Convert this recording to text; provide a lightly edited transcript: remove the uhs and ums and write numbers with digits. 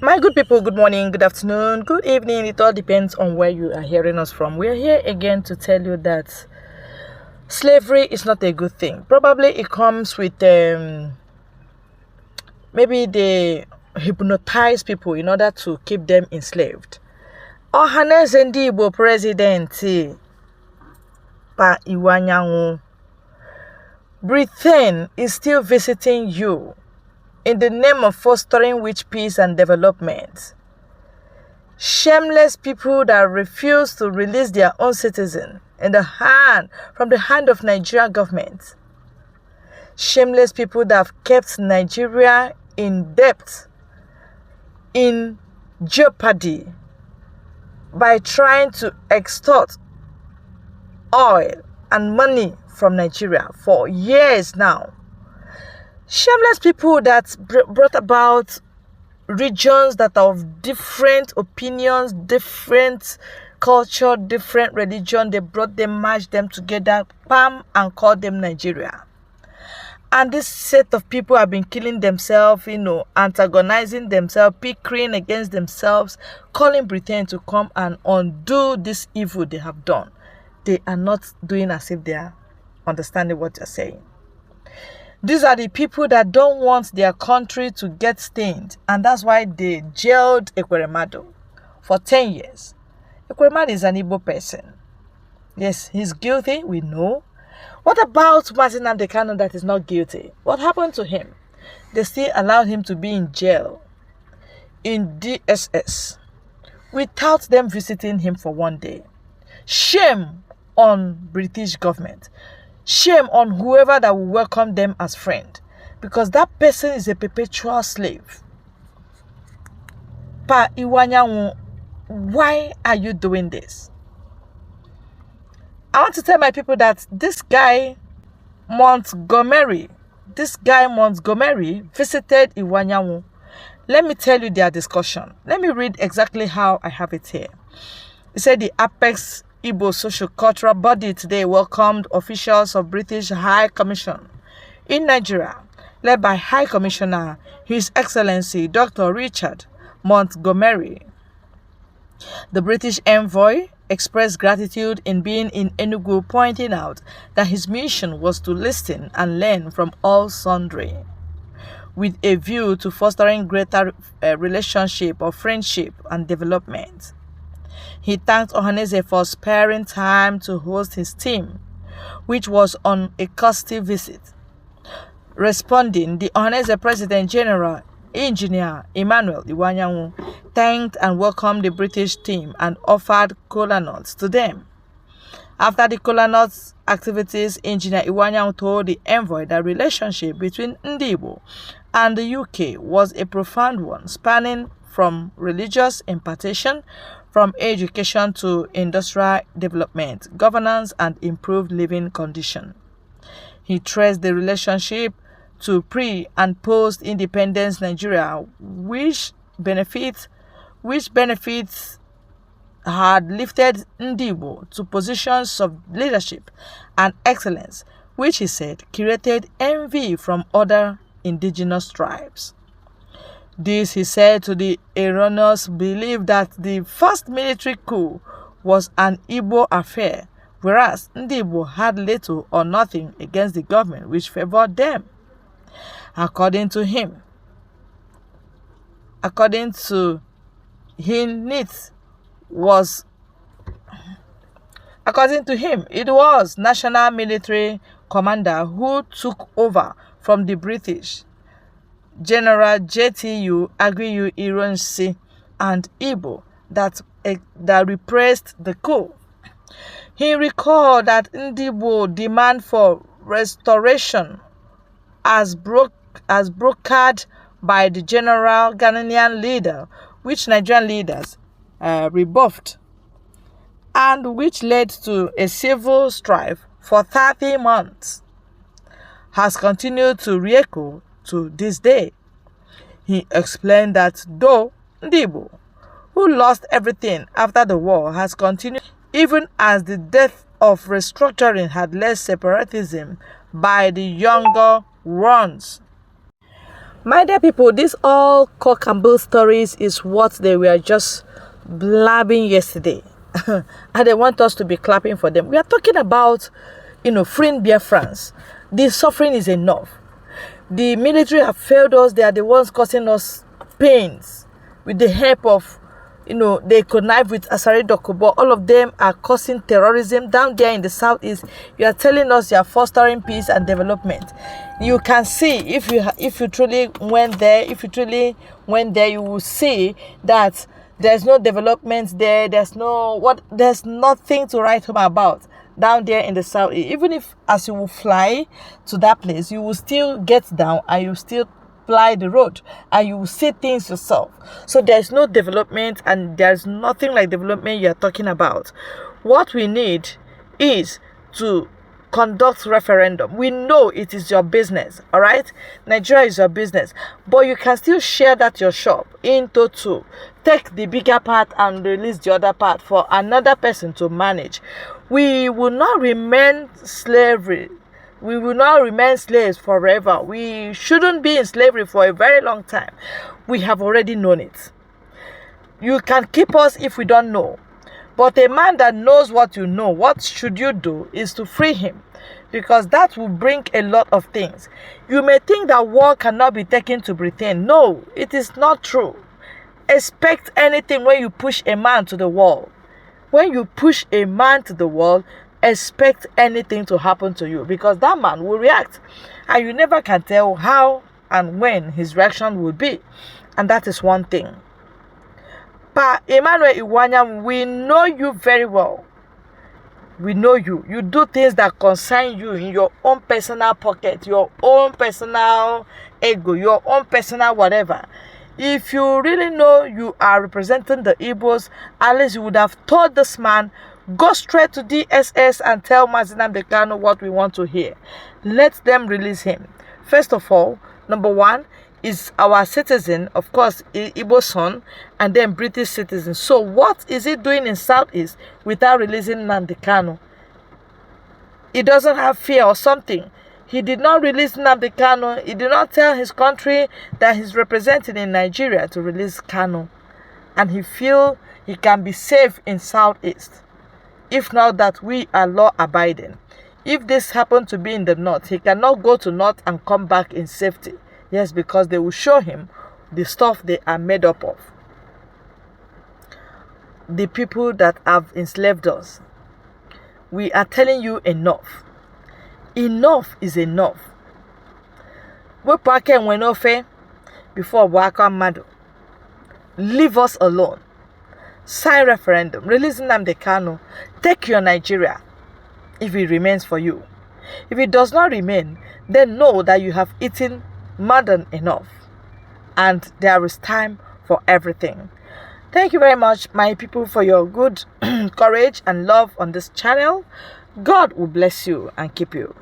My good people, good morning, good afternoon, good evening. It all depends on where you are hearing us from. We are here again to tell you that slavery is not a good thing. Probably it comes with maybe they hypnotize people in order to keep them enslaved. Ohaneze ndị Igbo President Pa Iwuanyanwu, Britain is still visiting you in the name of fostering witch peace and development. Shameless people that refuse to release their own citizen from the hand of Nigeria government. Shameless people that have kept Nigeria in debt, in jeopardy, by trying to extort oil and money from Nigeria for years now. Shameless people that brought about regions that are of different opinions, different culture, different religion. They brought them, mashed them together, bam, and called them Nigeria. And this set of people have been killing themselves, antagonizing themselves, bickering against themselves, calling Britain to come and undo this evil they have done. They are not doing as if they are understanding what you're saying. These are the people that don't want their country to get stained, and that's why they jailed Ekweremadu for 10 years. Ekweremadu is an Igbo person. Yes, he's guilty, we know. What about Mazi Nnamdi Kanu that is not guilty? What happened to him? They still allowed him to be in jail, in DSS, without them visiting him for one day. Shame on British government. Shame on whoever that will welcome them as friend, because that person is a perpetual slave. Pa Iwuanyanwu, why are you doing this? I want to tell my people that this guy Montgomery visited Iwuanyanwu. Let me tell you their discussion. Let me read exactly how I have it here. He said the Apex Igbo socio-cultural body today welcomed officials of British High Commission in Nigeria, led by High Commissioner His Excellency Dr. Richard Montgomery. The British envoy expressed gratitude in being in Enugu, pointing out that his mission was to listen and learn from all sundry, with a view to fostering greater relationship of friendship and development. He thanked Ohaneze for sparing time to host his team, which was on a costly visit. Responding, the Ohaneze President General, Engineer Emmanuel Iwuanyanwu, thanked and welcomed the British team and offered kola nuts to them. After the kola nuts activities, Engineer Iwuanyanwu told the envoy that relationship between Ndi Igbo and the UK was a profound one, spanning from religious impartation, from education to industrial development, governance, and improved living conditions. He traced the relationship to pre- and post-independence Nigeria, which benefits had lifted Ndi Igbo to positions of leadership and excellence, which he said created envy from other indigenous tribes. This, he said, to the erroneous belief that the first military coup was an Igbo affair, whereas Ndi Igbo had little or nothing against the government which favored them. According to him, it was National Military Commander who took over from the British, General JTU Agriyu Ironsi and Igbo, that repressed the coup. He recalled that Ndi Igbo demand for restoration as brokered by the general Ghanaian leader, which Nigerian leaders rebuffed, and which led to a civil strife for 30 months, has continued to re-echo to this day. He explained that though Ndi Igbo, who lost everything after the war, has continued even as the death of restructuring had led separatism by the younger ones. My dear people, this all cock and bull stories is what they were just blabbing yesterday. And they want us to be clapping for them. We are talking about, freeing Biafrans. The suffering is enough. The military have failed us. They are the ones causing us pains with the help of, they connive with Asari Dokubo. All of them are causing terrorism down there in the southeast. You are telling us you are fostering peace and development. You can see if you truly went there, you will see that there's no development there. There's nothing to write home about down there in the south. Even if as you will fly to that place, you will still get down and you still fly the road and you will see things yourself. So there's no development, and there's nothing like development you're talking about. What we need is to conduct referendum. We know it is your business, all right? Nigeria is your business, but you can still share that your shop into two. Take the bigger part and release the other part for another person to manage. We will not remain slavery. We will not remain slaves forever. We shouldn't be in slavery for a very long time. We have already known it. You can keep us if we don't know. But a man that knows what you know, what should you do is to free him, because that will bring a lot of things. You may think that war cannot be taken to Britain. No, it is not true. Expect anything when you push a man to the wall. When you push a man to the wall, expect anything to happen to you, because that man will react. And you never can tell how and when his reaction will be. And that is one thing. Emmanuel Iwuanyanwu, we know you very well. We know you. You do things that concern you in your own personal pocket, your own personal ego, your own personal whatever. If you really know you are representing the Igbos, at least you would have told this man, go straight to DSS and tell Mazi Nnamdi Kanu what we want to hear. Let them release him. First of all, number one, is our citizen, of course, Igbo son, and then British citizen. So what is he doing in Southeast without releasing Nnamdi Kanu? He doesn't have fear or something. He did not release Nnamdi Kanu. He did not tell his country that he's representing in Nigeria to release Kanu. And he feel he can be safe in Southeast. If not that we are law-abiding. If this happened to be in the north, he cannot go to north and come back in safety. Yes, because they will show him the stuff they are made up of. The people that have enslaved us. We are telling you enough. Enough is enough. Before Waka Madu. Leave us alone. Sign referendum. Release Nnamdi Kanu. Take your Nigeria if it remains for you. If it does not remain, then know that you have eaten more than enough, and there is time for everything. Thank you very much, my people, for your good courage and love on this channel. God will bless you and keep you.